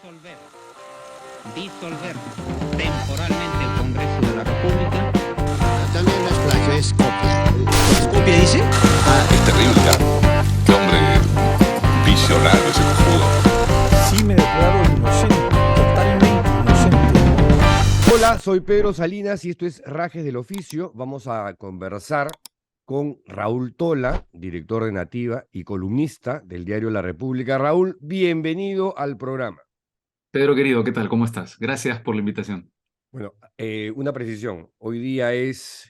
disolver temporalmente el Congreso de la República. También las playas Skopje. ¿Skopje dice? Es terrible, ¿ah? Qué hombre visionario ese cojudo. Sí, me declaro inocente, totalmente inocente. Hola, soy Pedro Salinas y esto es Rajes del Oficio. Vamos a conversar con Raúl Tola, director de Nativa y columnista del diario La República. Raúl, bienvenido al programa. Pedro querido, ¿qué tal? ¿Cómo estás? Gracias por la invitación. Bueno, una precisión. Hoy día es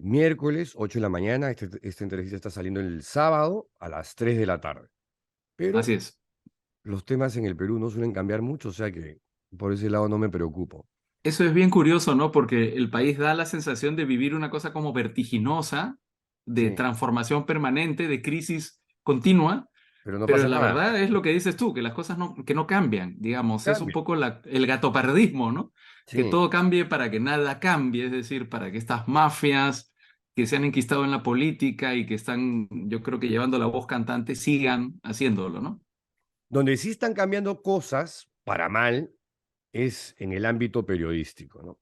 miércoles, 8 de la mañana. Esta entrevista está saliendo el sábado a las 3 de la tarde. Pero Así es. los temas en el Perú no suelen cambiar mucho, o sea que por ese lado no me preocupo. Eso es bien curioso, ¿no? Porque el país da la sensación de vivir una cosa como vertiginosa, de Sí, transformación permanente, de crisis continua, pero no pero pasa la nada. verdad es lo que dices tú, que las cosas que no cambian, digamos. Es un Cambia. poco el gatopardismo, ¿no? Que Sí. todo cambie para que nada cambie, es decir, para que estas mafias que se han enquistado en la política y que están, yo creo que llevando la voz cantante, sigan haciéndolo, ¿no? Donde sí están cambiando cosas para mal es en el ámbito periodístico, ¿no?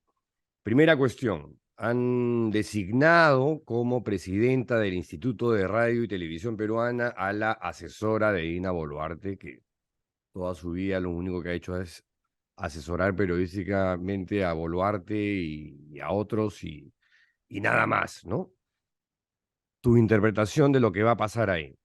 Primera cuestión, han designado como presidenta del Instituto de Radio y Televisión Peruana a la asesora de Dina Boluarte, que toda su vida lo único que ha hecho es asesorar periodísticamente a Boluarte y a otros y nada más, ¿no? Tu interpretación de lo que va a pasar ahí.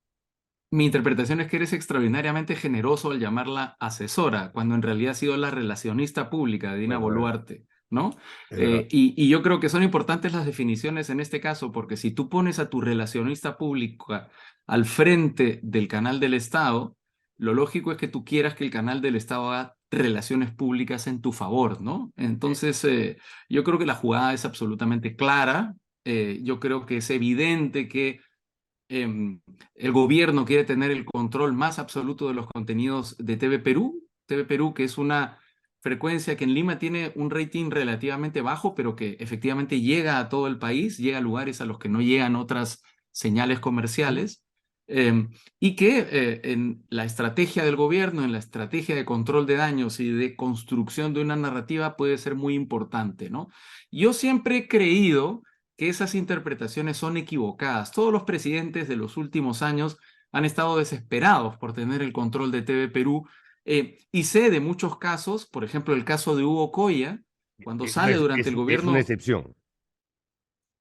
Mi interpretación es que eres extraordinariamente generoso al llamarla asesora, cuando en realidad ha sido la relacionista pública de Dina Bueno, es verdad. Boluarte, ¿no? Es verdad. Y yo creo que son importantes las definiciones en este caso, porque si tú pones a tu relacionista pública al frente del canal del Estado, lo lógico es que tú quieras que el canal del Estado haga relaciones públicas en tu favor, ¿no? Entonces, yo creo que la jugada es absolutamente clara. Yo creo que es evidente que el gobierno quiere tener el control más absoluto de los contenidos de TV Perú. TV Perú, que es una frecuencia que en Lima tiene un rating relativamente bajo, pero que efectivamente llega a todo el país, llega a lugares a los que no llegan otras señales comerciales, y que en la estrategia del gobierno, en la estrategia de control de daños y de construcción de una narrativa puede ser muy importante, ¿no? Yo siempre he creído que esas interpretaciones son equivocadas. Todos los presidentes de los últimos años han estado desesperados por tener el control de TV Perú, y sé de muchos casos, por ejemplo, el caso de Hugo Coya, cuando Es una, sale durante el es una gobierno, excepción,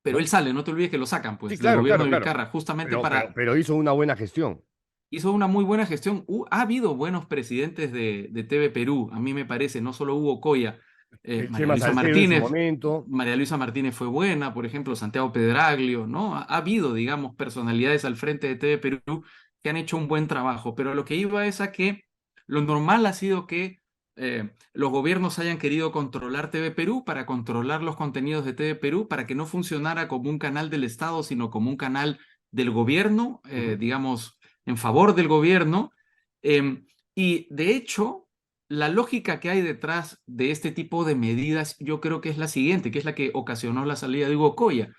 pero ¿no? él sale, no te olvides que lo sacan, Sí, pues, del claro, gobierno claro, de claro. Vizcarra, justamente Pero hizo una buena gestión. hizo una muy buena gestión. Ha habido buenos presidentes de TV Perú, a mí me parece, no solo Hugo Coya, El Chema Salcedo en su momento. María Luisa Martínez fue buena, por ejemplo, Santiago Pedraglio, ¿no? Ha habido, digamos, personalidades al frente de TV Perú que han hecho un buen trabajo, pero lo que iba es a que lo normal ha sido que los gobiernos hayan querido controlar TV Perú para controlar los contenidos de TV Perú, para que no funcionara como un canal del Estado, sino como un canal del gobierno, Ujú. digamos, en favor del gobierno. Y de hecho, la lógica que hay detrás de este tipo de medidas, yo creo que es la siguiente, que es la que ocasionó la salida de Hugo Coya.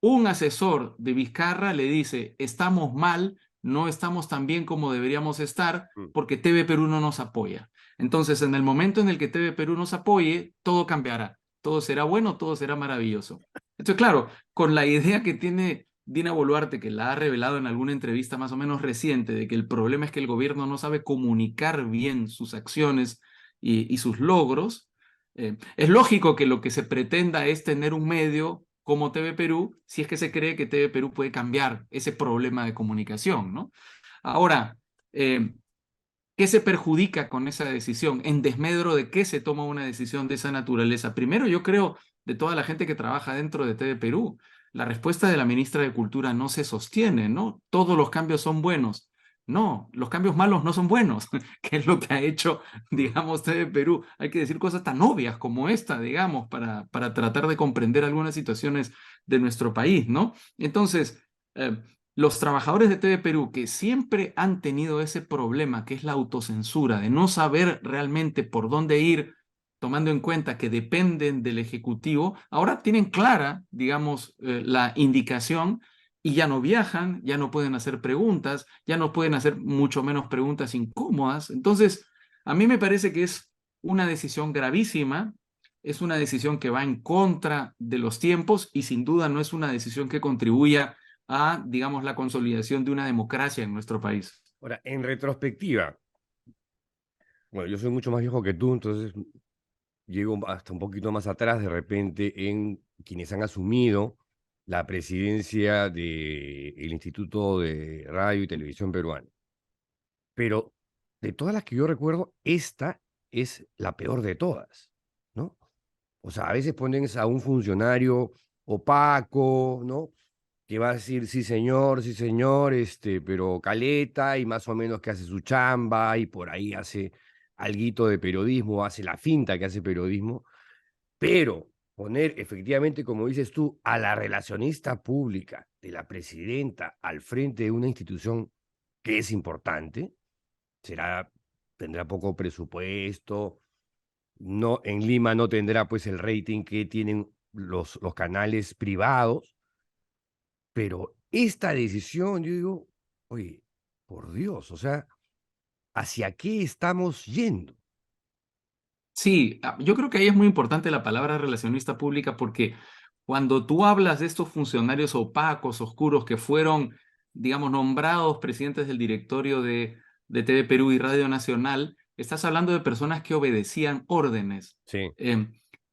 Un asesor de Vizcarra le dice, estamos mal, no estamos tan bien como deberíamos estar, Mm. porque TV Perú no nos apoya. Entonces, en el momento en el que TV Perú nos apoye, todo cambiará, todo será bueno, todo será maravilloso. Entonces, claro, con la idea que tiene Dina Boluarte, que la ha revelado en alguna entrevista más o menos reciente, de que el problema es que el gobierno no sabe comunicar bien sus acciones y sus logros, es lógico que lo que se pretenda es tener un medio como TV Perú, si es que se cree que TV Perú puede cambiar ese problema de comunicación, ¿no? Ahora, ¿qué se perjudica con esa decisión? ¿En desmedro de qué se toma una decisión de esa naturaleza? Primero, yo creo, de toda la gente que trabaja dentro de TV Perú, la respuesta de la ministra de Cultura no se sostiene, ¿no? Todos los cambios son buenos. No, los cambios malos no son buenos, que es lo que ha hecho, Mm. digamos, TV Perú. Hay que decir cosas tan obvias como esta, digamos, para tratar de comprender algunas situaciones de nuestro país, ¿no? Entonces, los trabajadores de TV Perú que siempre han tenido ese problema, que es la autocensura, de no saber realmente por dónde ir, tomando en cuenta que dependen del Ejecutivo, ahora tienen clara, digamos, la indicación y ya no viajan, ya no pueden hacer preguntas, ya no pueden hacer mucho menos preguntas incómodas. Entonces, a mí me parece que es una decisión gravísima, es una decisión que va en contra de los tiempos y sin duda no es una decisión que contribuya a, digamos, la consolidación de una democracia en nuestro país. Ahora, en retrospectiva, bueno, yo soy mucho más viejo que tú, entonces llego hasta un poquito más atrás de repente en quienes han asumido la presidencia del Instituto de Radio y Televisión Peruano. Pero de todas las que yo recuerdo, esta es la peor de todas, ¿no? O sea, a veces ponen a un funcionario opaco, ¿no? Que va a decir, sí señor, pero caleta y más o menos que hace su chamba y por ahí hace alguito de periodismo, hace la finta que hace periodismo, pero poner efectivamente, como dices tú, a la relacionista pública de la presidenta al frente de una institución que es importante, tendrá poco presupuesto, no, en Lima no tendrá pues el rating que tienen los canales privados, pero esta decisión, yo digo, oye, por Dios, o sea, ¿hacia qué estamos yendo? Sí, yo creo que ahí es muy importante la palabra relacionista pública porque cuando tú hablas de estos funcionarios opacos, oscuros, que fueron, digamos, nombrados presidentes del directorio de TV Perú y Radio Nacional, estás hablando de personas que obedecían órdenes. Sí,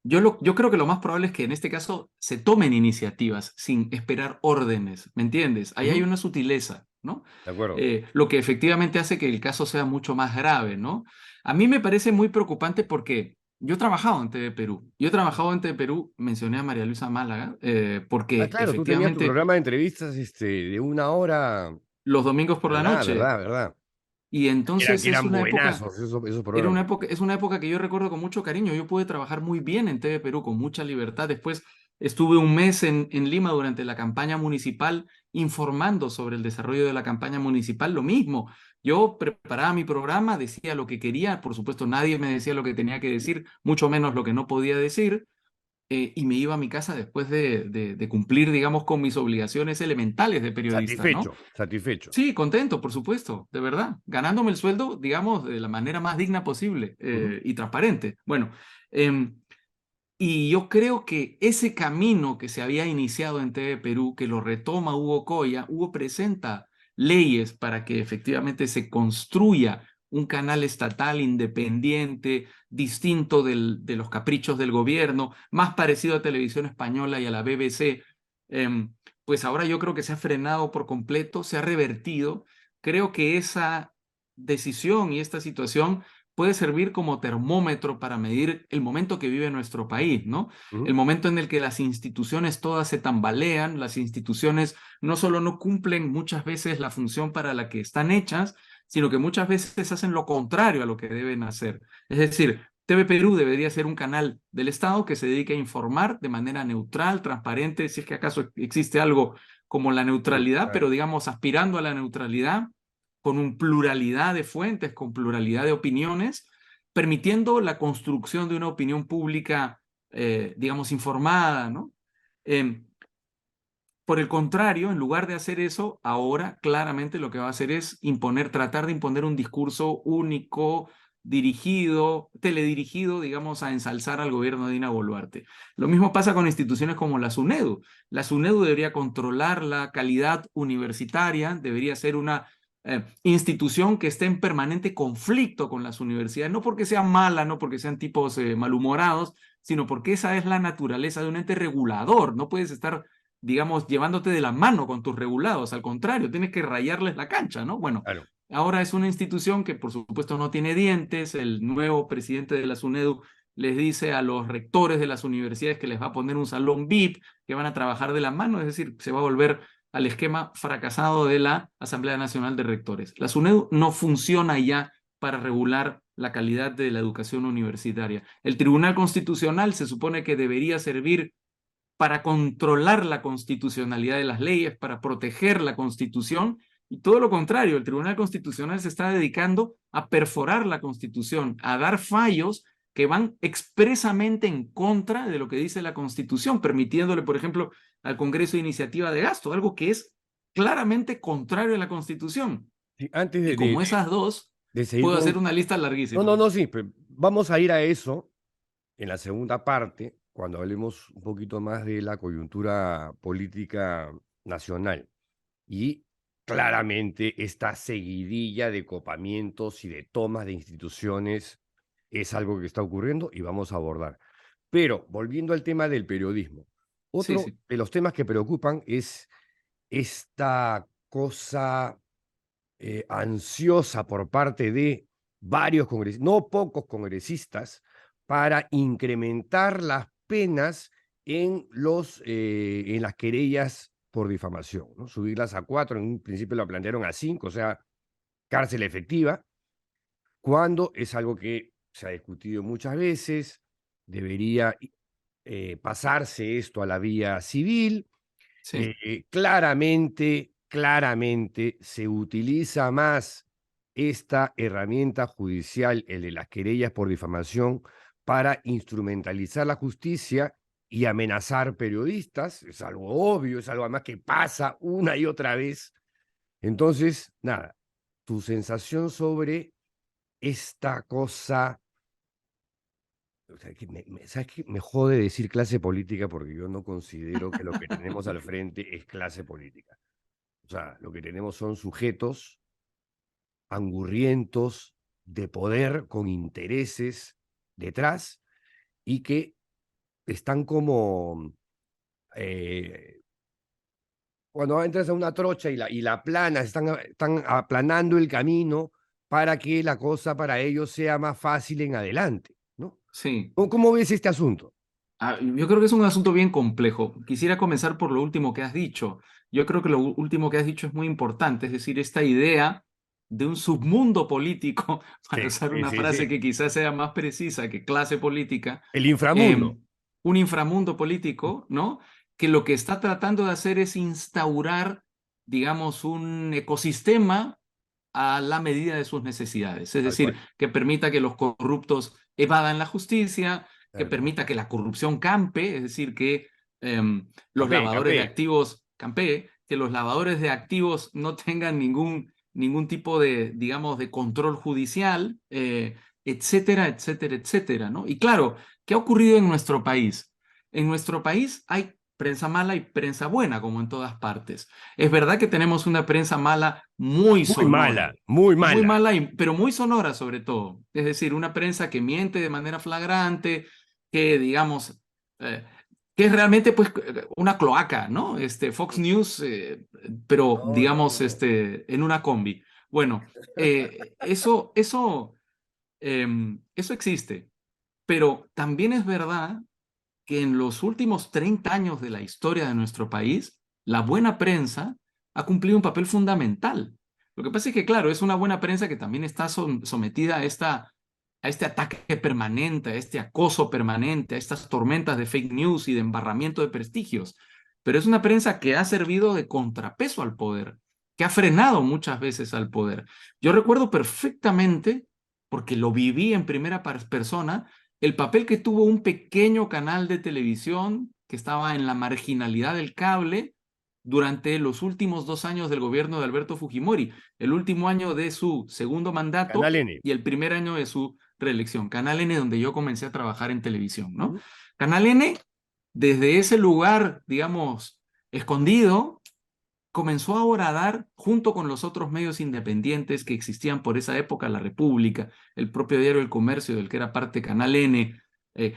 Yo creo que lo más probable es que en este caso se tomen iniciativas sin esperar órdenes, ¿me entiendes? Ahí hay ujú, una sutileza, ¿no? de acuerdo. Lo que efectivamente hace que el caso sea mucho más grave, ¿no? A mí me parece muy preocupante porque yo he trabajado en TV Perú. Yo he trabajado en TV Perú, mencioné a María Luisa Málaga, Ah, porque claro, tú tenías tu efectivamente programa de entrevistas de 1 hora, los domingos por la ¿verdad? noche, ¿Verdad? ¿Verdad? y entonces Que es eran una época. buenazos esos Era una programas. época, es una época que yo recuerdo con mucho cariño. Yo pude trabajar muy bien en TV Perú, con mucha libertad. Después estuve un mes en Lima durante la campaña municipal informando sobre el desarrollo de la campaña municipal. Lo mismo, yo preparaba mi programa, decía lo que quería. Por supuesto, nadie me decía lo que tenía que decir, mucho menos lo que no podía decir. Y me iba a mi casa después de cumplir, digamos, con mis obligaciones elementales de periodista, ¿no? Satisfecho, satisfecho. Sí, contento, por supuesto, de verdad, ganándome el sueldo, digamos, de la manera más digna posible Ujú. y transparente. Bueno, y yo creo que ese camino que se había iniciado en TV Perú, que lo retoma Hugo Coya, Hugo presenta leyes para que efectivamente se construya un canal estatal independiente, distinto de los caprichos del gobierno, más parecido a Televisión Española y a la BBC. Pues ahora yo creo que se ha frenado por completo, se ha revertido. Creo que esa decisión y esta situación puede servir como termómetro para medir el momento que vive nuestro país, ¿no? Ujú. El momento en el que las instituciones todas se tambalean, las instituciones no solo no cumplen muchas veces la función para la que están hechas, sino que muchas veces hacen lo contrario a lo que deben hacer. Es decir, TV Perú debería ser un canal del Estado que se dedique a informar de manera neutral, transparente, si es que acaso existe algo como la Sí, neutralidad, claro. pero digamos aspirando a la neutralidad, con una pluralidad de fuentes, con pluralidad de opiniones, permitiendo la construcción de una opinión pública, digamos, informada, ¿no? Eh, por el contrario, en lugar de hacer eso, ahora claramente lo que va a hacer es tratar de imponer un discurso único, dirigido, teledirigido, digamos, a ensalzar al gobierno de Dina Boluarte. Lo mismo pasa con instituciones como la SUNEDU. La SUNEDU debería controlar la calidad universitaria, debería ser una institución que esté en permanente conflicto con las universidades, no porque sean malas, no porque sean tipos malhumorados, sino porque esa es la naturaleza de un ente regulador. No puedes estar, digamos, llevándote de la mano con tus regulados, al contrario, tienes que rayarles la cancha, ¿no? Bueno, Claro. ahora es una institución que por supuesto no tiene dientes. El nuevo presidente de la SUNEDU les dice a los rectores de las universidades que les va a poner un salón VIP, que van a trabajar de la mano, es decir, se va a volver al esquema fracasado de la Asamblea Nacional de Rectores. La SUNEDU no funciona ya para regular la calidad de la educación universitaria. El Tribunal Constitucional se supone que debería servir para controlar la constitucionalidad de las leyes, para proteger la Constitución, y todo lo contrario, el Tribunal Constitucional se está dedicando a perforar la Constitución, a dar fallos que van expresamente en contra de lo que dice la Constitución, permitiéndole, por ejemplo, al Congreso iniciativa de gasto, algo que es claramente contrario a la Constitución. Sí, antes Y como esas dos, de seguir puedo hacer con... una lista No, larguísima. no, no, sí, vamos a ir a eso en la segunda parte, cuando hablemos un poquito más de la coyuntura política nacional. Y claramente esta seguidilla de copamientos y de tomas de instituciones es algo que está ocurriendo y vamos a abordar. Pero volviendo al tema del periodismo, Sí, otro sí. de los temas que preocupan es esta cosa ansiosa por parte de varios congresistas, no pocos congresistas, para incrementar las penas en las querellas por difamación, ¿no? Subirlas a 4, en un principio lo plantearon a 5, o sea, cárcel efectiva, cuando es algo que se ha discutido muchas veces, debería pasarse esto a la vía civil. Sí. Claramente se utiliza más esta herramienta judicial, el de las querellas por difamación, para instrumentalizar la justicia y amenazar periodistas. Es algo obvio, es algo además que pasa una y otra vez. Entonces, nada, tu sensación sobre esta cosa. O sea, ¿sabes qué? Me jode decir clase política porque yo no considero que lo que tenemos al frente es clase política. O sea, lo que tenemos son sujetos angurrientos de poder con intereses detrás y que están como cuando entras a una trocha y la aplanas, están aplanando el camino para que la cosa para ellos sea más fácil en adelante, ¿no? Sí. ¿Cómo ves este asunto? Yo creo que es un asunto bien complejo. Quisiera comenzar por lo último que has dicho. Yo creo que lo último que has dicho es muy importante, es decir, esta idea de un submundo político, para Sí, usar sí, una sí, frase sí. que quizás sea más precisa que clase política, El inframundo. un inframundo político, ¿no? Que lo que está tratando de hacer es instaurar, digamos, un ecosistema a la medida de sus necesidades. Es Tal decir, cual. que permita que los corruptos evadan la justicia, que Tal cual. permita que la corrupción campe, es decir, que los Campee, lavadores de campee. activos campee, que los lavadores de activos no tengan ningún tipo de, digamos, de control judicial, etcétera, etcétera, etcétera, ¿no? Y claro, ¿qué ha ocurrido en nuestro país? En nuestro país hay prensa mala y prensa buena, como en todas partes. Es verdad que tenemos una prensa mala muy Muy sonora, mala, muy muy mala. mala, pero muy sonora sobre todo. Es decir, una prensa que miente de manera flagrante, que digamos, que es realmente pues una cloaca, ¿no? Fox News, pero No, no, digamos, no. en una combi. Bueno, eso existe, pero también es verdad que en los últimos 30 años de la historia de nuestro país, la buena prensa ha cumplido un papel fundamental. Lo que pasa es que, claro, es una buena prensa que también está sometida a este ataque permanente, a este acoso permanente, a estas tormentas de fake news y de embarramiento de prestigios. Pero es una prensa que ha servido de contrapeso al poder, que ha frenado muchas veces al poder. Yo recuerdo perfectamente, porque lo viví en primera persona, el papel que tuvo un pequeño canal de televisión que estaba en la marginalidad del cable durante los últimos 2 años del gobierno de Alberto Fujimori, el último año de su segundo mandato Canal N. y el primer año de su reelección. Canal N, donde yo comencé a trabajar en televisión, ¿no? Ujú. Canal N, desde ese lugar, digamos, escondido, comenzó ahora a dar, junto con los otros medios independientes que existían por esa época, La República, el propio diario El Comercio, del que era parte Canal N,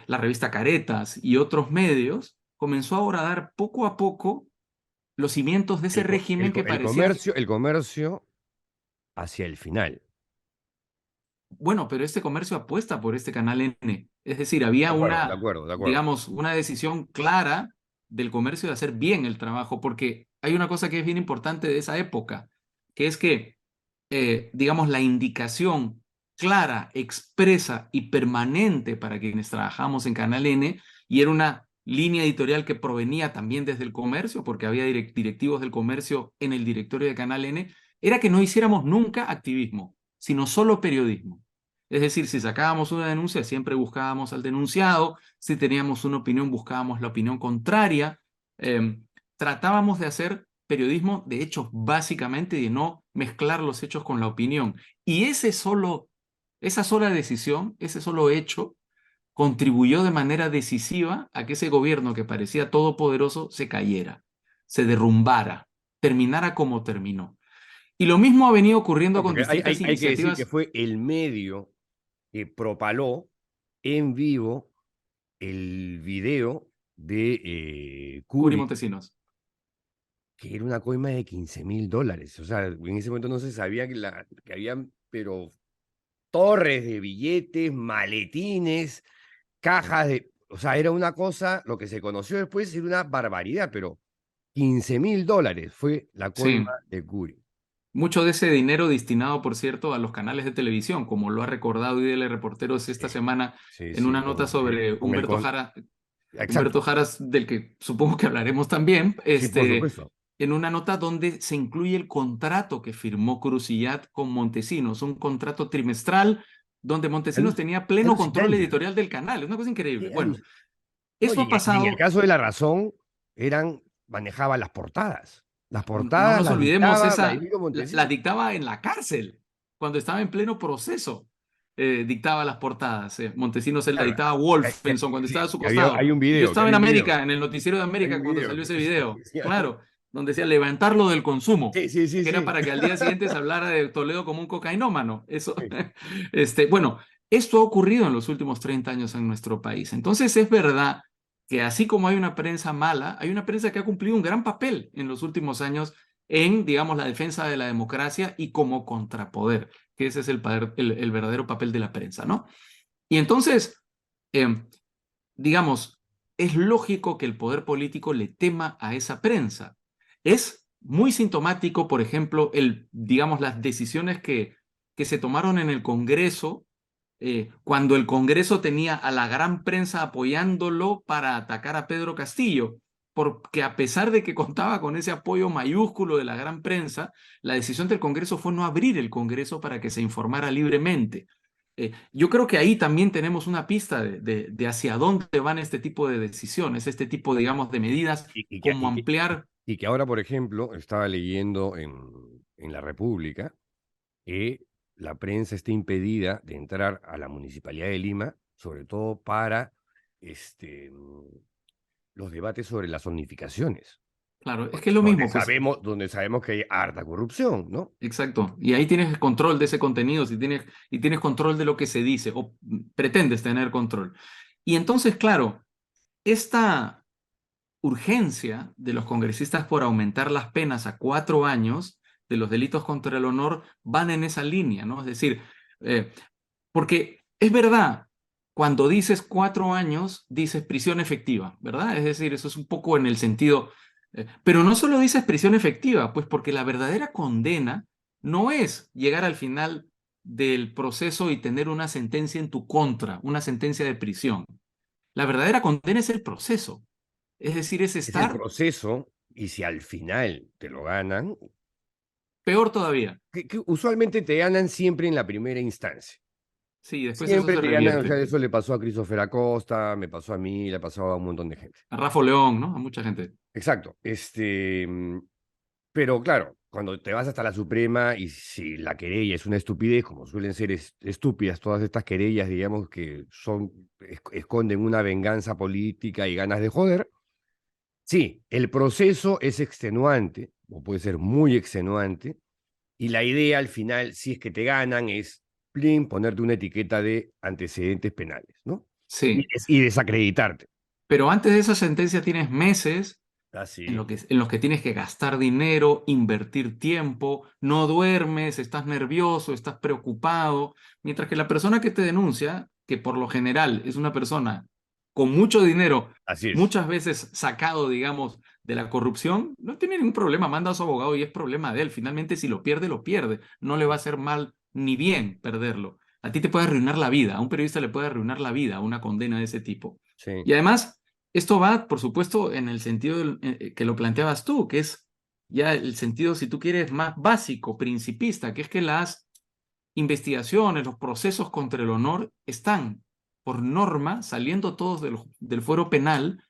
la revista Caretas y otros medios, comenzó ahora a dar poco a poco los cimientos de ese régimen que parecía, El comercio hacia el final. bueno, pero este comercio apuesta por este Canal N. Es decir, había De acuerdo, de una, acuerdo, de acuerdo. digamos, una decisión clara del comercio de hacer bien el trabajo, porque hay una cosa que es bien importante de esa época, que es que digamos, la indicación clara, expresa y permanente para quienes trabajamos en Canal N, y era una línea editorial que provenía también desde el comercio, porque había directivos del comercio en el directorio de Canal N, era que no hiciéramos nunca activismo, sino solo periodismo. Es decir, si sacábamos una denuncia, siempre buscábamos al denunciado, si teníamos una opinión, buscábamos la opinión contraria, tratábamos de hacer periodismo de hechos básicamente y de no mezclar los hechos con la opinión. Y ese solo Esa sola decisión, ese solo hecho, contribuyó de manera decisiva a que ese gobierno que parecía todopoderoso se cayera, se derrumbara, terminara como terminó. Y lo mismo ha venido ocurriendo No, con porque distintas hay que decir iniciativas. que fue el medio que propaló en vivo el video de Curi Curi, Montesinos. que era una coima de $15.000. O sea, en ese momento no se sabía que habían, pero torres de billetes, maletines, cajas de... O sea, era una cosa, lo que se conoció después era una barbaridad, pero $15.000 fue la Sí. coima de Curi. Mucho de ese dinero destinado, por cierto, a los canales de televisión, como lo ha recordado IDL Reporteros esta semana Sí, en sí, una nota sobre con el Humberto Jara, Exacto, Humberto Jaras, del que supongo que hablaremos también, sí, por supuesto. en una nota donde se incluye el contrato que firmó Crucillat con Montesinos, un contrato trimestral donde Montesinos tenía pleno control Alucinante, ¿no? editorial del canal. Es una cosa increíble. Sí, Bueno, no, eso ha y en el pasado. caso de La Razón, manejaba las portadas. Las No portadas nos las olvidemos, dictaba Vladimiro la Montesinos. dictaba en la cárcel, cuando estaba en pleno proceso. Dictaba las portadas. Montesinos se la Claro, dictaba a Wolfenson cuando estaba a su costado. hay un Yo video, estaba hay en un video, América, en el noticiero de hay América, un cuando video. salió ese video. Sí, Claro, donde decía levantarlo del consumo, sí, sí, sí, que era sí. para que al día siguiente se hablara de Toledo como un cocainómano. Eso, Sí. bueno, esto ha ocurrido en los últimos 30 años en nuestro país. Entonces es verdad que así como hay una prensa mala, hay una prensa que ha cumplido un gran papel en los últimos años en, digamos, la defensa de la democracia y como contrapoder, que ese es el verdadero papel de la prensa, ¿no? Y entonces, digamos, es lógico que el poder político le tema a esa prensa. Es muy sintomático, por ejemplo, digamos, las decisiones que se tomaron en el Congreso, cuando el Congreso tenía a la gran prensa apoyándolo para atacar a Pedro Castillo, porque a pesar de que contaba con ese apoyo mayúsculo de la gran prensa, la decisión del Congreso fue no abrir el Congreso para que se informara libremente. Yo creo que ahí también tenemos una pista de hacia dónde van este tipo de decisiones, este tipo, digamos, de medidas, como ampliar. Y que ahora, por ejemplo, estaba leyendo en La República que la prensa está impedida de entrar a la Municipalidad de Lima, sobre todo para los debates sobre las zonificaciones, Claro, es que es lo mismo, pues. donde sabemos que hay harta corrupción, ¿no? Exacto. Y ahí tienes control de ese contenido, y tienes control de lo que se dice, o pretendes tener control. Y entonces, claro, esta urgencia de los congresistas por aumentar las penas a 4 años de los delitos contra el honor van en esa línea, ¿no? Es decir, porque es verdad, cuando dices 4 años, dices prisión efectiva, ¿verdad? Es decir, eso es un poco en el sentido, pero no solo dices prisión efectiva, pues porque la verdadera condena no es llegar al final del proceso y tener una sentencia en tu contra, una sentencia de prisión. La verdadera condena es el proceso. Es decir, es Es el estar proceso, y si al final te lo ganan, peor todavía. que usualmente te ganan siempre en la primera instancia. Sí, después eso Siempre se te ganan, o sea, revierte. eso le pasó a Christopher Acosta, me pasó a mí, le ha pasado a un montón de gente. A Rafa León, ¿no? A mucha gente. Exacto. Pero claro, cuando te vas hasta la Suprema y si la querella es una estupidez, como suelen ser estúpidas todas estas querellas, digamos, que esconden una venganza política y ganas de joder, sí, el proceso es extenuante, o puede ser muy extenuante, y la idea al final, si es que te ganan, es plin, ponerte una etiqueta de antecedentes penales, ¿no? Sí. Y desacreditarte. Pero antes de esa sentencia tienes meses en Así. los que tienes que gastar dinero, invertir tiempo, no duermes, estás nervioso, estás preocupado, mientras que la persona que te denuncia, que por lo general es una persona con mucho dinero, Así es. muchas veces sacado, digamos, de la corrupción, no tiene ningún problema, manda a su abogado y es problema de él. Finalmente, si lo pierde, lo pierde. No le va a hacer mal ni bien perderlo. A ti te puede arruinar la vida, a un periodista le puede arruinar la vida una condena de ese tipo. Sí. Y además, esto va, por supuesto, en el sentido que lo planteabas tú, que es ya el sentido, si tú quieres, más básico, principista, que es que las investigaciones, los procesos contra el honor están, por norma, saliendo todos del fuero penal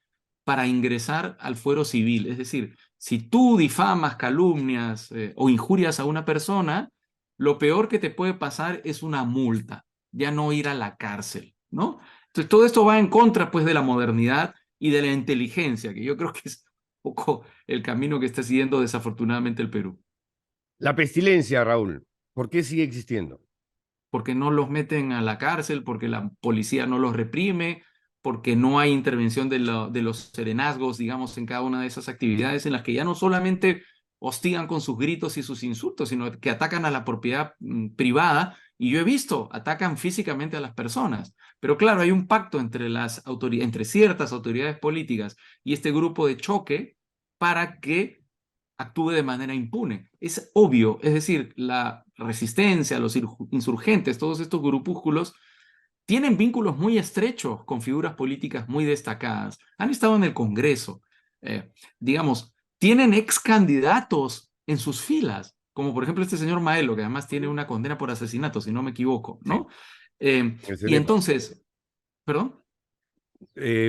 para ingresar al fuero civil. Es decir, si tú difamas, calumnias o injurias a una persona, lo peor que te puede pasar es una multa. ya no ir a la cárcel, ¿no? Entonces todo esto va en contra pues de la modernidad y de la inteligencia, que yo creo que es un poco el camino que está siguiendo desafortunadamente el Perú, La pestilencia, Raúl, ¿por qué sigue existiendo? porque no los meten a la cárcel, porque la policía no los reprime, porque no hay intervención de los serenazgos, digamos, en cada una de esas actividades en las que ya no solamente hostigan con sus gritos y sus insultos, sino que atacan a la propiedad privada, y yo he visto, atacan físicamente a las personas. Pero claro, hay un pacto entre entre ciertas autoridades políticas y este grupo de choque para que actúe de manera impune. Es obvio, es decir, la resistencia, los insurgentes, todos estos grupúsculos tienen vínculos muy estrechos con figuras políticas muy destacadas. Han estado en el Congreso, digamos, tienen ex candidatos en sus filas, como por ejemplo este señor Maelo, que además tiene una condena por asesinato, si no me equivoco, ¿no? Y entonces, ¿perdón?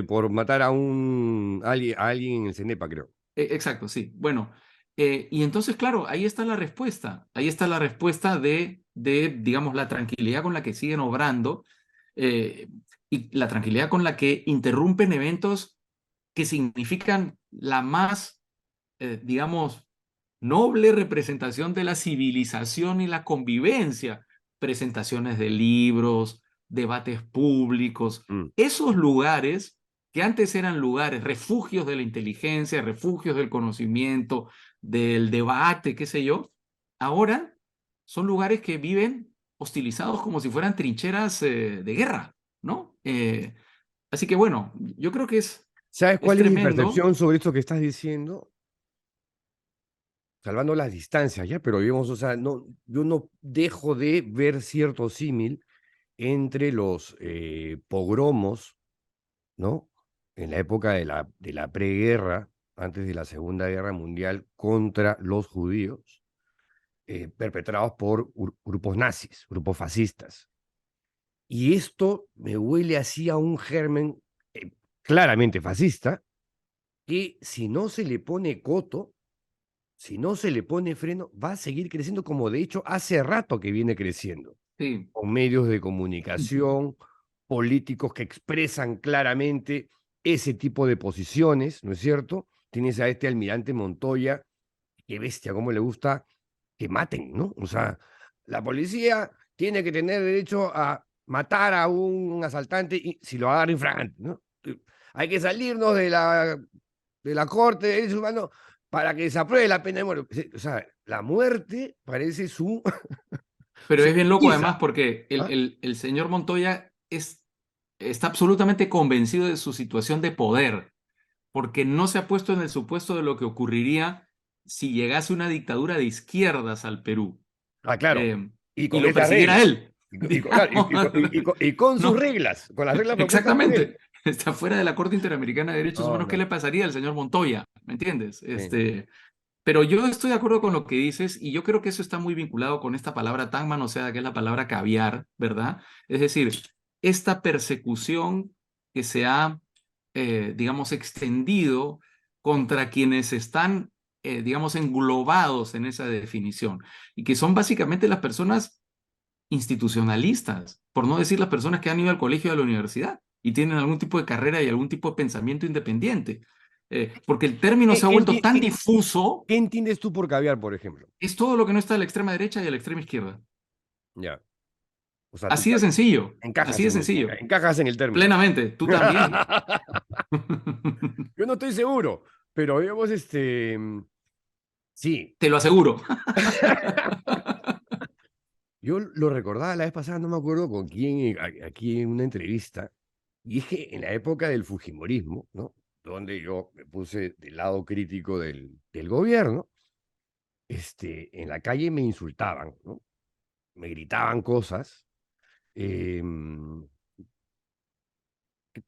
Por matar a alguien en el CENEPA, creo. Exacto, sí. Bueno, y entonces, claro, ahí está la respuesta. Ahí está la respuesta digamos, la tranquilidad con la que siguen obrando y la tranquilidad con la que interrumpen eventos que significan la más, digamos, noble representación de la civilización y la convivencia. Presentaciones de libros, debates públicos, esos lugares que antes eran lugares, refugios de la inteligencia, refugios del conocimiento, del debate, qué sé yo, ahora son lugares que viven hostilizados como si fueran trincheras de guerra, ¿no? Así que bueno, yo creo que ¿Sabes cuál es mi tremendo. percepción sobre esto que estás diciendo? Salvando las distancias, ¿ya? Pero digamos, o sea, yo no dejo de ver cierto símil entre los pogromos, ¿no? En la época de la preguerra, antes de la Segunda Guerra Mundial, contra los judíos, perpetrados por grupos nazis, grupos fascistas. Y esto me huele así a un germen claramente fascista, que si no se le pone coto, si no se le pone freno, va a seguir creciendo como de hecho hace rato que viene creciendo. Sí. Con medios de comunicación, políticos que expresan claramente ese tipo de posiciones, ¿no es cierto? Tienes a este almirante Montoya, qué bestia, cómo le gusta que maten, ¿no? O sea, la policía tiene que tener derecho a matar a un asaltante y si lo agarra infragante, ¿no? Hay que salirnos de la Corte de Derechos Humanos para que se apruebe la pena de muerte. O sea, la muerte parece su... Pero su es bien loco divisa. además porque ¿Ah? el señor Montoya está absolutamente convencido de su situación de poder, porque no se ha puesto en el supuesto de lo que ocurriría si llegase una dictadura de izquierdas al Perú Ah, claro. y con lo esas persiguiera reglas. él. Y con sus No, reglas, con las reglas propuestas por él. exactamente. Está fuera de la Corte Interamericana de Derechos No, Humanos. ¿Qué no. le pasaría al señor Montoya? ¿Me entiendes? Sí. Pero yo estoy de acuerdo con lo que dices y yo creo que eso está muy vinculado con esta palabra tan manoseada que es la palabra caviar, ¿verdad? Es decir, esta persecución que se ha, digamos, extendido contra quienes están, digamos, englobados en esa definición y que son básicamente las personas institucionalistas, por no decir las personas que han ido al colegio y a la universidad y tienen algún tipo de carrera y algún tipo de pensamiento independiente. Porque el término se ha vuelto tan difuso. ¿Qué entiendes tú por caviar, por ejemplo? Es todo lo que no está a la extrema derecha y a la extrema izquierda. Ya. O sea, Así de sencillo. encajas Así de sencillo. encajas en el término. Plenamente. Tú también. Yo no estoy seguro, pero digamos, sí. Te lo aseguro. Yo lo recordaba la vez pasada, no me acuerdo con quién, aquí en una entrevista, y es que en la época del fujimorismo, ¿no? Donde yo me puse del lado crítico del gobierno, en la calle me insultaban, ¿no? Me gritaban cosas. ¿Qué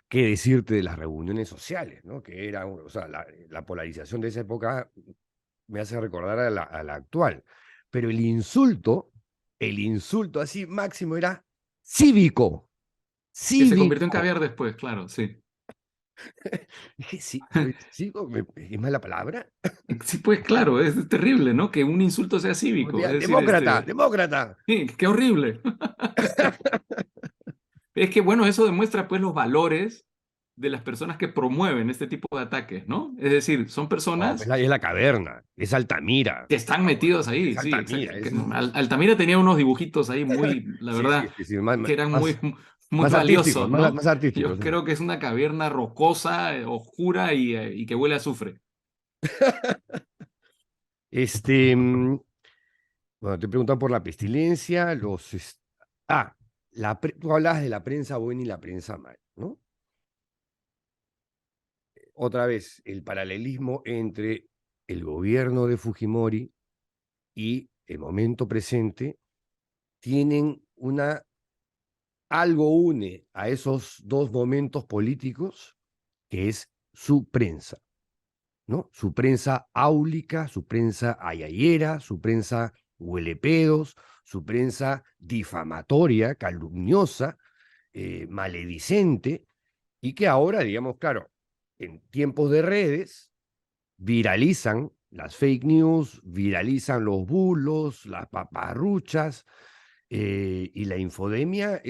decirte de las reuniones sociales, ¿no? Que era, o sea, la polarización de esa época me hace recordar a la actual. Pero el insulto así máximo era cívico. Que se convirtió en Cívico. caviar después, claro, sí. Dije, sí, ¿cívico? ¿Es mala palabra? Sí, pues claro, es terrible, ¿no? Que un insulto sea cívico. Es decir, Demócrata, demócrata. sí, qué horrible. Es que, bueno, eso demuestra pues los valores de las personas que promueven este tipo de ataques, ¿no? Es decir, son No, personas es la caverna, es Altamira. que están metidos ahí, Es sí, Altamira. exacto. Altamira tenía unos dibujitos ahí muy, la Sí, sí, verdad, sí, sí, que eran muy, muy más artísticos, valiosos, ¿no? más artísticos. Yo Sí. creo que es una caverna rocosa, oscura y que huele a azufre. Este, bueno, te preguntan por la pestilencia, tú hablabas de la prensa buena y la prensa mala, ¿no? Otra vez, el paralelismo entre el gobierno de Fujimori y el momento presente tienen algo une a esos dos momentos políticos, que es su prensa, ¿no? Su prensa áulica, su prensa ayayera, su prensa huelepedos, su prensa difamatoria, calumniosa, maledicente, y que ahora, digamos, claro, en tiempos de redes, viralizan las fake news, viralizan los bulos, las paparruchas, y la infodemia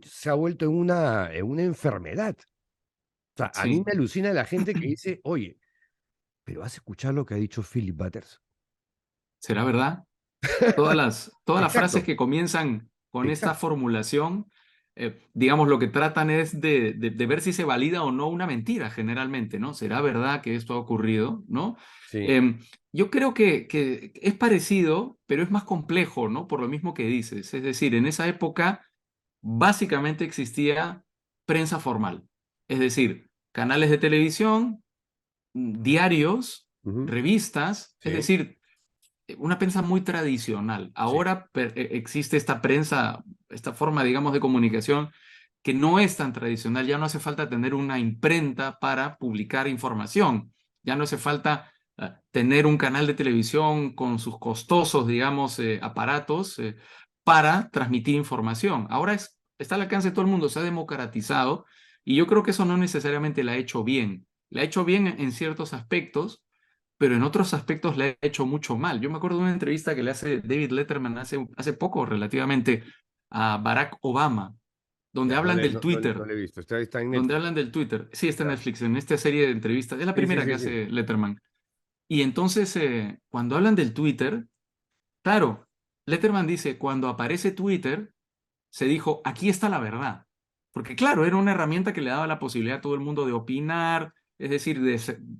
se ha vuelto en una enfermedad. O sea, a mí Sí, me alucina la gente que dice, oye, pero has escuchado lo que ha dicho Philip Butters. ¿será verdad? Todas las frases Exacto, que comienzan con esta exacto. formulación, digamos, lo que tratan es de ver si se valida o no una mentira, generalmente, ¿no? ¿Será verdad que esto ha ocurrido, ¿no? Sí, Em, yo creo que es parecido, pero es más complejo, ¿no? Por lo mismo que dices. Es decir, en esa época básicamente existía prensa formal, es decir, canales de televisión, diarios, ujú, revistas, es sí, decir, una prensa muy tradicional. sí, Ahora existe esta prensa, esta forma, digamos, de comunicación que no es tan tradicional. Ya no hace falta tener una imprenta para publicar información. Ya no hace falta tener un canal de televisión con sus costosos, digamos, aparatos para transmitir información. Ahora está al alcance de todo el mundo, se ha democratizado y yo creo que eso no necesariamente la ha hecho bien. La ha hecho bien en ciertos aspectos, pero en otros aspectos le ha hecho mucho mal. Yo me acuerdo de una entrevista que le hace David Letterman hace poco, relativamente, a Barack Obama, donde ya, no hablan le, del no, no le- no Twitter, le he visto, está en donde Netflix. hablan del Twitter. Sí, está en Ya. Netflix, en esta serie de entrevistas. Es la Sí, sí, primera que sí, sí. hace Letterman. Y entonces, cuando hablan del Twitter, claro, Letterman dice, cuando aparece Twitter, se dijo, aquí está la verdad. Porque claro, era una herramienta que le daba la posibilidad a todo el mundo de opinar, es decir,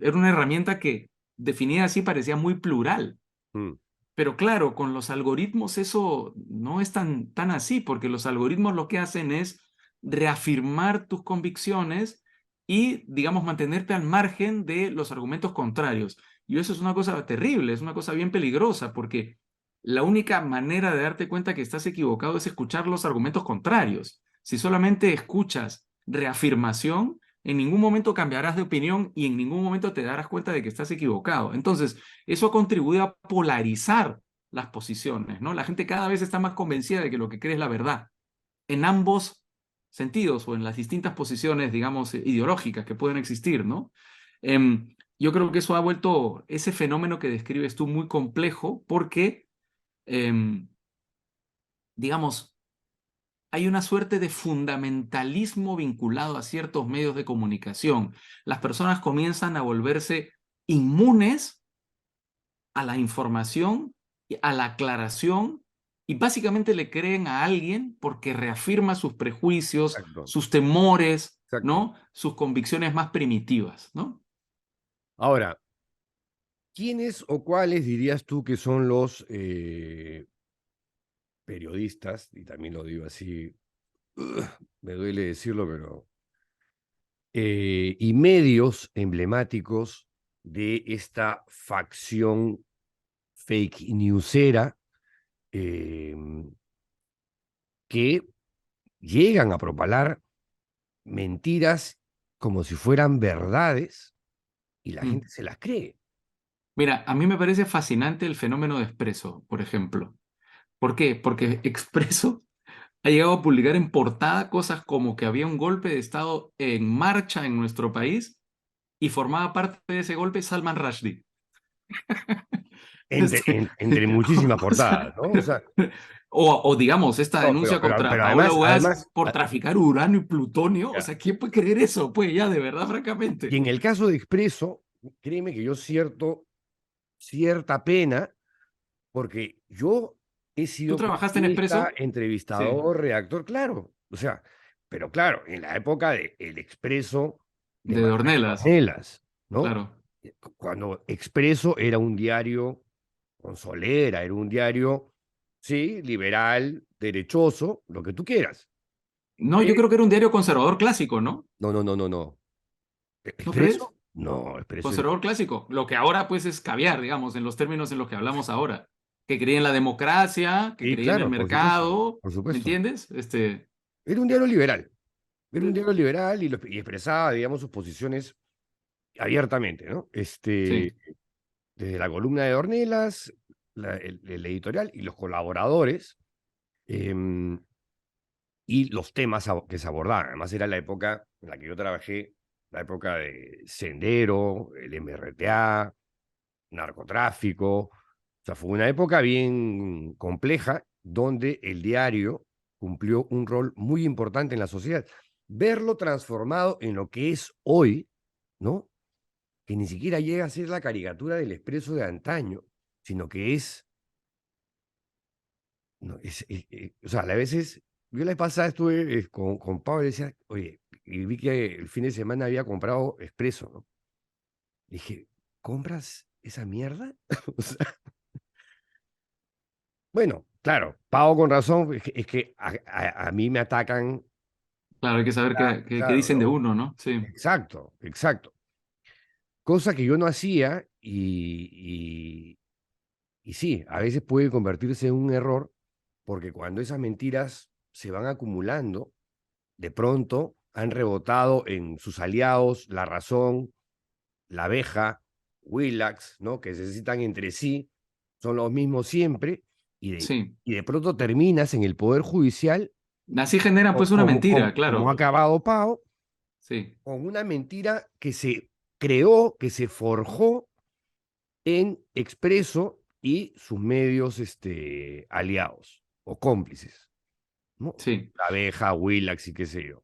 era una herramienta que definida así parecía muy plural. Mm, Pero claro, con los algoritmos eso no es tan así, porque los algoritmos lo que hacen es reafirmar tus convicciones y, digamos, mantenerte al margen de los argumentos contrarios. Y eso es una cosa terrible, es una cosa bien peligrosa, porque la única manera de darte cuenta que estás equivocado es escuchar los argumentos contrarios. Si solamente escuchas reafirmación, en ningún momento cambiarás de opinión y en ningún momento te darás cuenta de que estás equivocado. Entonces, eso ha contribuido a polarizar las posiciones, ¿no? La gente cada vez está más convencida de que lo que cree es la verdad, en ambos sentidos o en las distintas posiciones, digamos, ideológicas que pueden existir, ¿no? Yo creo que eso ha vuelto ese fenómeno que describes tú muy complejo porque, em, digamos, hay una suerte de fundamentalismo vinculado a ciertos medios de comunicación. Las personas comienzan a volverse inmunes a la información, a la aclaración, y básicamente le creen a alguien porque reafirma sus prejuicios, exacto, sus temores, exacto. ¿no? Sus convicciones más primitivas, ¿no? Ahora, ¿quiénes o cuáles dirías tú que son los periodistas, y también lo digo así, me duele decirlo, pero, y medios emblemáticos de esta facción fake newsera, eh, que llegan a propalar mentiras como si fueran verdades y la Mm. gente se las cree? Mira, a mí me parece fascinante el fenómeno de Expreso, por ejemplo. ¿Por qué? Porque Expreso ha llegado a publicar en portada cosas como que había un golpe de Estado en marcha en nuestro país y formaba parte de ese golpe Salman Rushdie. Entre muchísimas O sea, portadas, ¿no? O sea, O digamos, esta No, denuncia contra pero Paola Ugaz además, por traficar uranio y plutonio. O ya. sea, ¿quién puede creer eso? Pues ya, de verdad, Y francamente. en el caso de Expreso, créeme que yo cierta pena, porque yo he ¿Tú sido trabajaste en cronista, Expreso? Sí, entrevistador, redactor, claro. O sea, pero claro, en la época del Expreso de de Manuel Dornelas, Ornelas, ¿no? claro. Cuando Expreso era un diario con solera, era un diario, sí, liberal, derechoso, lo que tú quieras. No, yo Pero, creo que era un diario conservador clásico, ¿no? no. ¿No crees? ¿Expreso? No, Expreso era. Conservador clásico. Lo que ahora pues es caviar, digamos, en los términos en los que hablamos ahora. Que creía en la democracia, que Sí, creía en el claro, por supuesto, mercado, por ¿me supuesto. entiendes? Era un diario liberal. Era un diario liberal y expresaba, digamos, sus posiciones abiertamente, ¿no? Sí, Desde la columna de Ornelas, el editorial y los colaboradores, em, y los temas que se abordaban. Además, era la época en la que yo trabajé, la época de Sendero, el MRTA, narcotráfico. O sea, fue una época bien compleja donde el diario cumplió un rol muy importante en la sociedad. Verlo transformado en lo que es hoy, ¿no? Que ni siquiera llega a ser la caricatura del Expreso de antaño, sino que es, no, o sea, a veces, yo la vez pasada estuve con Pablo y decía, oye, y vi que el fin de semana había comprado Expreso, ¿no? Dije, ¿compras esa mierda? O sea, bueno, claro, pago con razón, es que a mí me atacan, claro, hay que saber qué claro, dicen de ¿no? uno, ¿no? Sí, Exacto. Cosa que yo no hacía y sí, a veces puede convertirse en un error porque cuando esas mentiras se van acumulando, de pronto han rebotado en sus aliados, La Razón, La Abeja, Willax, ¿no? Que se necesitan entre sí, son los mismos siempre, y de, sí. y de pronto terminas en el Poder Judicial, Así generan pues una mentira, como ha claro. acabado Pau, Sí, con una mentira que se creó, que se forjó en Expreso y sus medios aliados o cómplices, ¿no? sí. La Abeja, Willax y qué sé yo.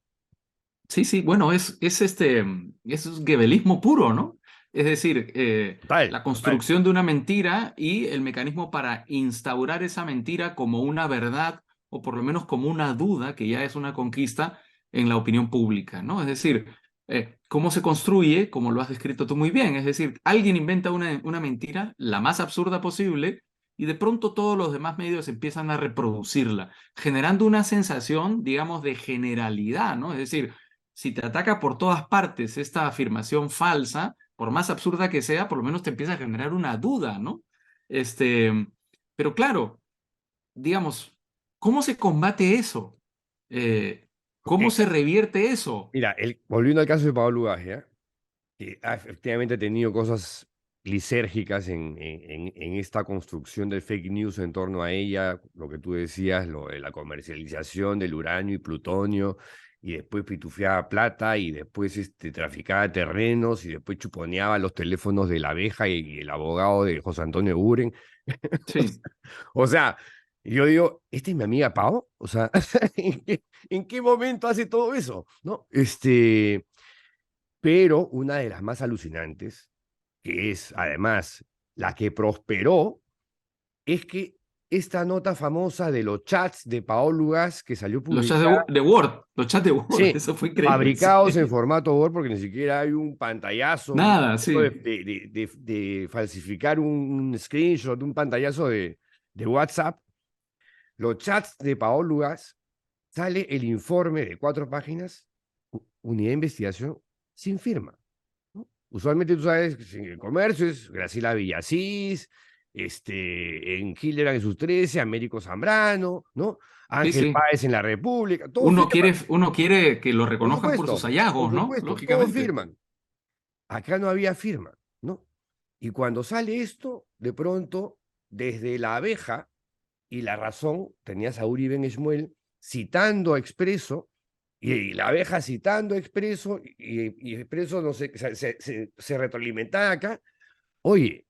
Sí, sí, bueno, es gebelismo puro, ¿no? Es decir, Total, la total. construcción de una mentira y el mecanismo para instaurar esa mentira como una verdad o por lo menos como una duda, que ya es una conquista en la opinión pública, ¿no? Es decir, cómo se construye, como lo has descrito tú muy bien, es decir, alguien inventa una mentira, la más absurda posible, y de pronto todos los demás medios empiezan a reproducirla, generando una sensación, digamos, de generalidad, ¿no? Es decir, si te ataca por todas partes esta afirmación falsa, por más absurda que sea, por lo menos te empieza a generar una duda, ¿no? Este, pero claro, digamos, ¿cómo se combate eso? Eh, ¿Cómo Eh, se revierte eso? Mira, volviendo al caso de Pablo Ugaz, ¿ya? Que ha efectivamente tenido cosas lisérgicas en esta construcción del fake news en torno a ella, lo que tú decías, lo de la comercialización del uranio y plutonio, y después pitufeaba plata, y después traficaba terrenos, y después chuponeaba los teléfonos de la abeja y el abogado de José Antonio Buren. Sí, O sea, yo digo, ¿esta es mi amiga Pau? O sea, ¿en qué momento hace todo eso? ¿No? Pero una de las más alucinantes, que es además la que prosperó, es que esta nota famosa de los chats de Paolo Gas que salió los chats publicada, de Word, los chats de Word, sí, eso fue increíble, fabricados en sí. formato Word, porque ni siquiera hay un pantallazo, Nada, de, sí, de falsificar un screenshot, un pantallazo de WhatsApp. Los chats de Paolo Gas, sale el informe de 4 páginas, unidad de investigación sin firma, ¿no? Usualmente tú sabes que en el comercio es Graciela Villasís, en Hildebrand en sus 13, Américo Zambrano, ¿no? sí, Ángel sí. Páez en la República, todos firman, Uno quiere que lo reconozcan por sus por hallazgos, ¿no? supuesto, todos Lógicamente. firman. Acá no había firma, ¿no? Y cuando sale esto, de pronto, desde La Abeja y La Razón, tenías a Uri Ben Shmuel citando a Expreso, y La Abeja citando a Expreso, y Expreso no sé, se retroalimentaba acá. Oye,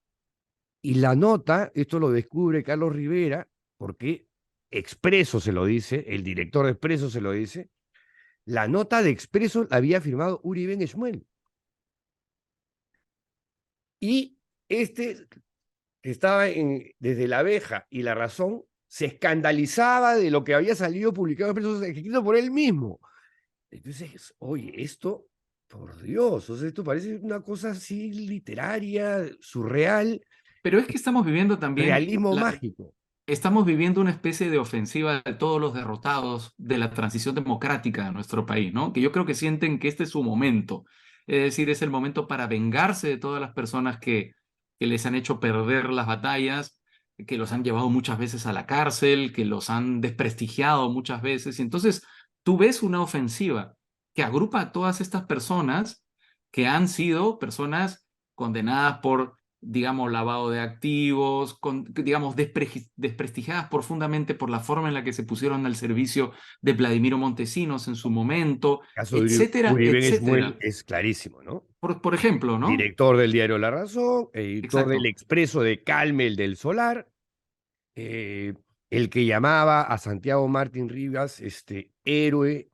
y la nota, esto lo descubre Carlos Rivera, porque Expreso se lo dice, el director de Expreso se lo dice, la nota de Expreso la había firmado Uri Ben Shmuel. Y este, que estaba desde La Abeja y La Razón, se escandalizaba de lo que había salido publicado en Expreso, escrito por él mismo. Entonces, oye, esto, por Dios, o sea, esto parece una cosa así literaria, surreal, Pero es que estamos viviendo también realismo mágico. estamos viviendo una especie de ofensiva de todos los derrotados de la transición democrática de nuestro país, ¿no? Que yo creo que sienten que este es su momento. Es decir, es el momento para vengarse de todas las personas que les han hecho perder las batallas, que los han llevado muchas veces a la cárcel, que los han desprestigiado muchas veces. Y entonces tú ves una ofensiva que agrupa a todas estas personas que han sido personas condenadas por, digamos, lavado de activos, digamos, desprestigiadas profundamente por la forma en la que se pusieron al servicio de Vladimiro Montesinos en su momento, El caso de etcétera, Uri Ben etcétera. Shmuel es clarísimo, ¿no? Por ejemplo, ¿no? Director del diario La Razón, editor Exacto. del Expreso de Calme, el del Solar, el que llamaba a Santiago Martín Rivas héroe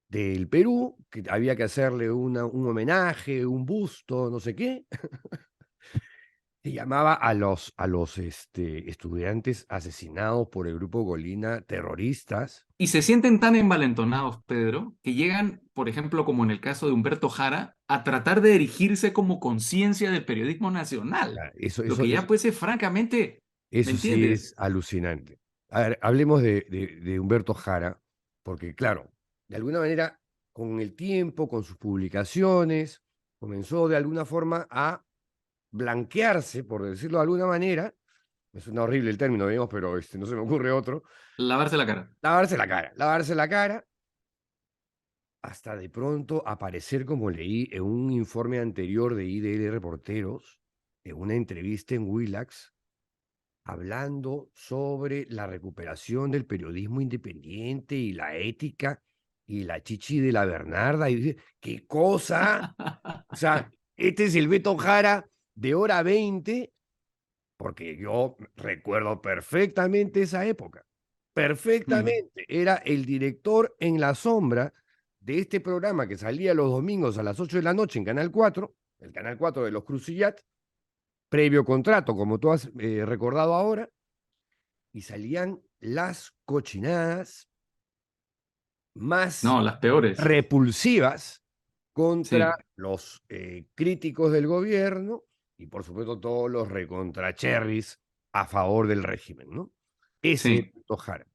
del Perú, que había que hacerle un homenaje, un busto, no sé qué. Se llamaba a los estudiantes asesinados por el grupo Golina terroristas. Y se sienten tan envalentonados, Pedro, que llegan, por ejemplo, como en el caso de Humberto Jara, a tratar de erigirse como conciencia del periodismo nacional. Lo que ya puede ser francamente, ¿me eso sí entiendes? es alucinante. A ver, hablemos de Humberto Jara, porque claro, de alguna manera, con el tiempo, con sus publicaciones, comenzó de alguna forma a blanquearse, por decirlo de alguna manera. Es una horrible el término, digamos, pero no se me ocurre otro. Lavarse la cara. Lavarse la cara, hasta de pronto aparecer, como leí en un informe anterior de IDL Reporteros, en una entrevista en Willax, hablando sobre la recuperación del periodismo independiente y la ética y la chichi de la Bernarda. Y dice, ¿qué cosa? O sea, este es el Beto Jara de Hora 20, porque yo recuerdo perfectamente esa época. Perfectamente. Era el director en la sombra de este programa que salía los domingos a las 8 de la noche en Canal 4, el Canal 4 de los Crucillat, previo contrato, como tú has recordado ahora, y salían las cochinadas más No, las peores. repulsivas contra Sí. los críticos del gobierno y, por supuesto, todos los recontracherris a favor del régimen, ¿no? Ese Sí. es Beto Jara.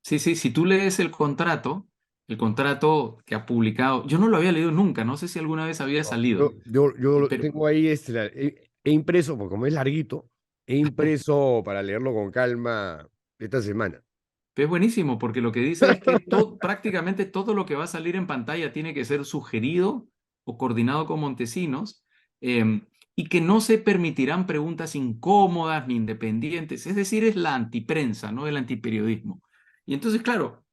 Sí, si tú lees el contrato que ha publicado, yo no lo había leído nunca, no sé si alguna vez había salido, Yo lo pero tengo ahí, he impreso, porque como es larguito, he impreso para leerlo con calma esta semana. es buenísimo, porque lo que dice es que prácticamente todo lo que va a salir en pantalla tiene que ser sugerido o coordinado con Montesinos, y que no se permitirán preguntas incómodas ni independientes, es decir, es la antiprensa, no el antiperiodismo. Y entonces, claro,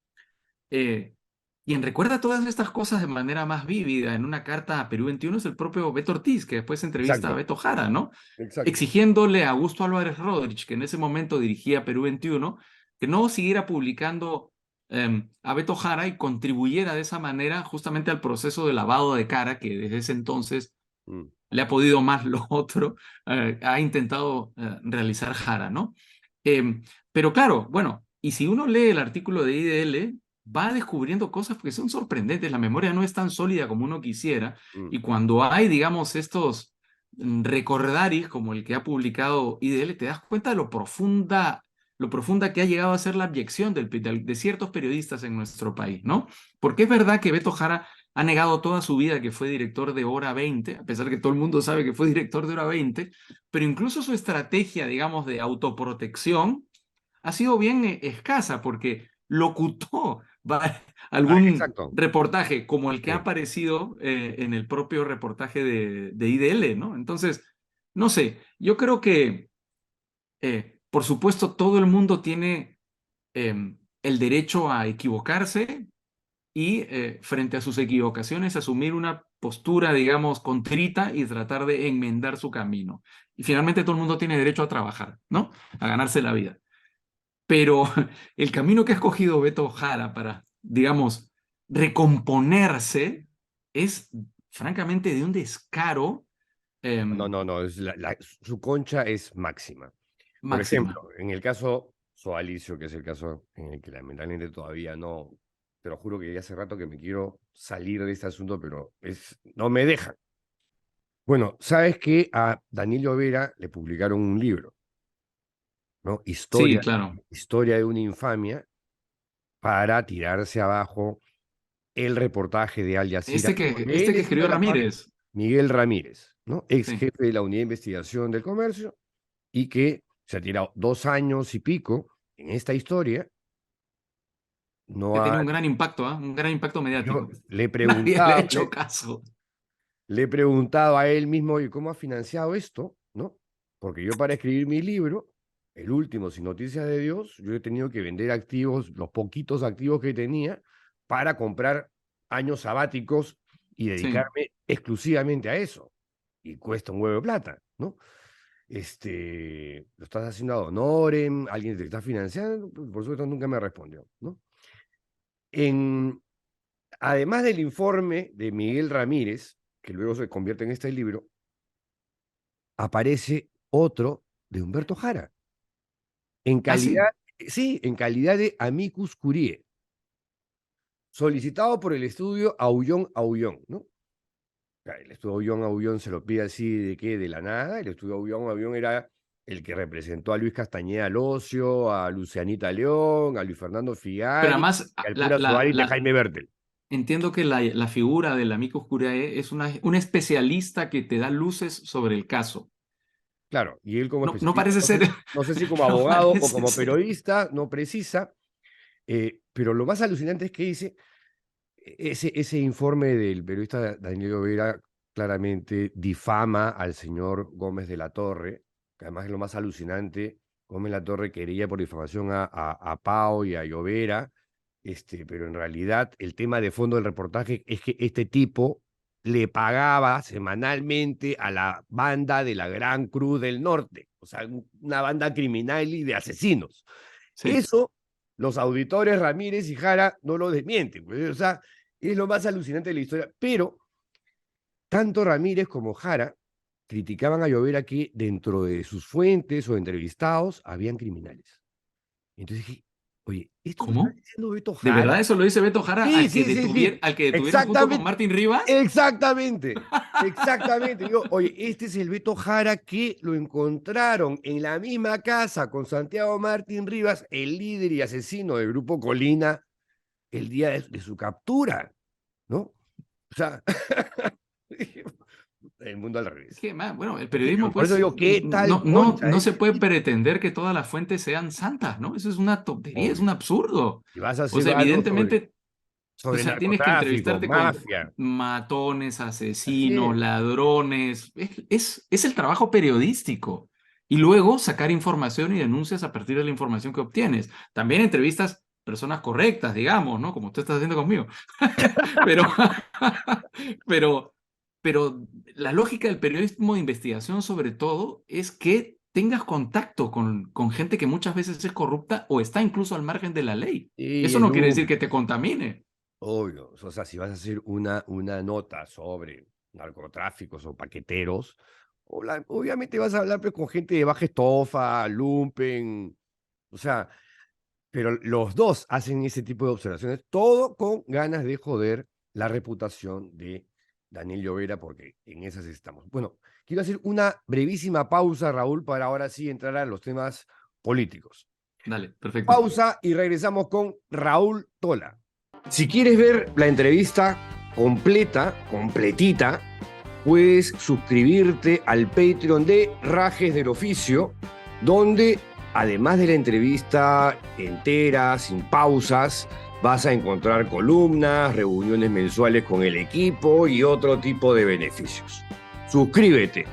quien recuerda todas estas cosas de manera más vívida en una carta a Perú 21 es el propio Beto Ortiz, que después entrevista Exacto. a Beto Jara, ¿no? Exacto. Exigiéndole a Augusto Álvarez Rodríguez, que en ese momento dirigía Perú 21, que no siguiera publicando a Beto Jara y contribuyera de esa manera justamente al proceso de lavado de cara que desde ese entonces le ha podido más lo otro, ha intentado realizar Jara, ¿no? Pero claro, bueno, y si uno lee el artículo de IDL, va descubriendo cosas que son sorprendentes, la memoria no es tan sólida como uno quisiera, y cuando hay, digamos, estos recordaris como el que ha publicado IDL, te das cuenta de lo profunda que ha llegado a ser la abyección de ciertos periodistas en nuestro país, ¿no? Porque es verdad que Beto Jara ha negado toda su vida que fue director de Hora 20, a pesar que todo el mundo sabe que fue director de Hora 20, pero incluso su estrategia, digamos, de autoprotección ha sido bien escasa, porque locutó algún reportaje como el que ha aparecido en el propio reportaje de IDL, ¿no? Entonces, no sé, yo creo que, por supuesto, todo el mundo tiene el derecho a equivocarse y frente a sus equivocaciones asumir una postura, digamos, contrita y tratar de enmendar su camino. Y finalmente todo el mundo tiene derecho a trabajar, ¿no? A ganarse la vida. Pero el camino que ha escogido Beto Jara para, digamos, recomponerse es francamente de un descaro No, su concha es máxima. Por máxima. ejemplo, en el caso Sodalicio, que es el caso en el que lamentablemente todavía no, te lo juro que ya hace rato que me quiero salir de este asunto, pero no me dejan. Bueno, sabes que a Daniel Llovera le publicaron un libro, ¿no? Sí, claro. Historia de una infamia, para tirarse abajo el reportaje de Al Jazeera. Porque Este él que es uno escribió de la Ramírez. Miguel Ramírez, ¿no? Ex Sí. jefe de la Unidad de Investigación del Comercio, y que se ha tirado 2 años y pico en esta historia. Que No ha ha, tenido un gran impacto, ¿ah? Un gran impacto yo mediático. le he Nadie le ha preguntado, hecho caso. le he preguntado a él mismo, ¿y cómo ha financiado esto? ¿No? Porque yo, para escribir mi libro, el último, Sin Noticias de Dios, yo he tenido que vender activos, los poquitos activos que tenía, para comprar años sabáticos y Sí. dedicarme exclusivamente a eso. Y cuesta un huevo de plata, ¿no? Lo estás haciendo ad honorem, alguien te está financiando, por supuesto nunca me respondió, ¿no? Además del informe de Miguel Ramírez, que luego se convierte en este libro, aparece otro de Humberto Jara, en Ah, sí. calidad de amicus curiae, solicitado por el estudio Aullón Aullón, ¿no? El estudio Aullón Aullón se lo pide así de la nada. El estudio Aullón Aullón era el que representó a Luis Castañeda Locio, a Lucianita León, a Luis Fernando Pero Figari además, y al cura de Jaime Bertel. entiendo que la figura del amicus curiae es un especialista que te da luces sobre el caso. Claro, y él como No, no especialista, parece ser. no sé si como No abogado o parece como ser. periodista, no precisa, pero lo más alucinante es que dice, ese informe del periodista Daniel Llovera claramente difama al señor Gómez de la Torre, que además es lo más alucinante. Gómez de la Torre quería por difamación a Pau y a Llovera, pero en realidad el tema de fondo del reportaje es que este tipo le pagaba semanalmente a la banda de la Gran Cruz del Norte, o sea, una banda criminal y de asesinos. Sí. Eso los auditores Ramírez y Jara no lo desmienten, pues, o sea, es lo más alucinante de la historia. Pero tanto Ramírez como Jara criticaban a Llovera que dentro de sus fuentes o entrevistados habían criminales. Entonces dije, oye, ¿esto lo está ¿Cómo? diciendo Beto ¿De Jara? verdad eso lo dice Beto Jara Sí, sí. al que detuvieron junto con Exactamente. Martín Rivas? Exactamente. Digo, oye, este es el Beto Jara que lo encontraron en la misma casa con Santiago Martín Rivas, el líder y asesino del Grupo Colina, el día de su captura, ¿no? O sea, el mundo al revés. Es que, bueno, el periodismo, Por eso pues, digo, ¿qué tal no se puede pretender que todas las fuentes sean santas, ¿no? Eso es una tontería, es un absurdo. Si vas a O hacer sea, algo evidentemente, sobre tienes que narcotráfico, entrevistarte con mafia. matones, Así asesinos, es. ladrones. Es el trabajo periodístico. Y luego sacar información y denuncias a partir de la información que obtienes. También entrevistas personas correctas, digamos, ¿no? Como tú estás haciendo conmigo. pero, pero la lógica del periodismo de investigación, sobre todo, es que tengas contacto con gente que muchas veces es corrupta o está incluso al margen de la ley. Y Eso el no quiere decir humo. que te contamine. Obvio, o sea, si vas a hacer una nota sobre narcotráficos o paqueteros, obviamente vas a hablar pues, con gente de baja estofa, lumpen, o sea, pero los dos hacen ese tipo de observaciones, todo con ganas de joder la reputación de Daniel Llovera, porque en esas estamos. Bueno, quiero hacer una brevísima pausa, Raúl, para ahora sí entrar a los temas políticos. Dale, perfecto. Pausa y regresamos con Raúl Tola. Si quieres ver la entrevista completita, puedes suscribirte al Patreon de Rajes del Oficio, donde además de la entrevista entera, sin pausas, vas a encontrar columnas, reuniones mensuales con el equipo y otro tipo de beneficios. Suscríbete.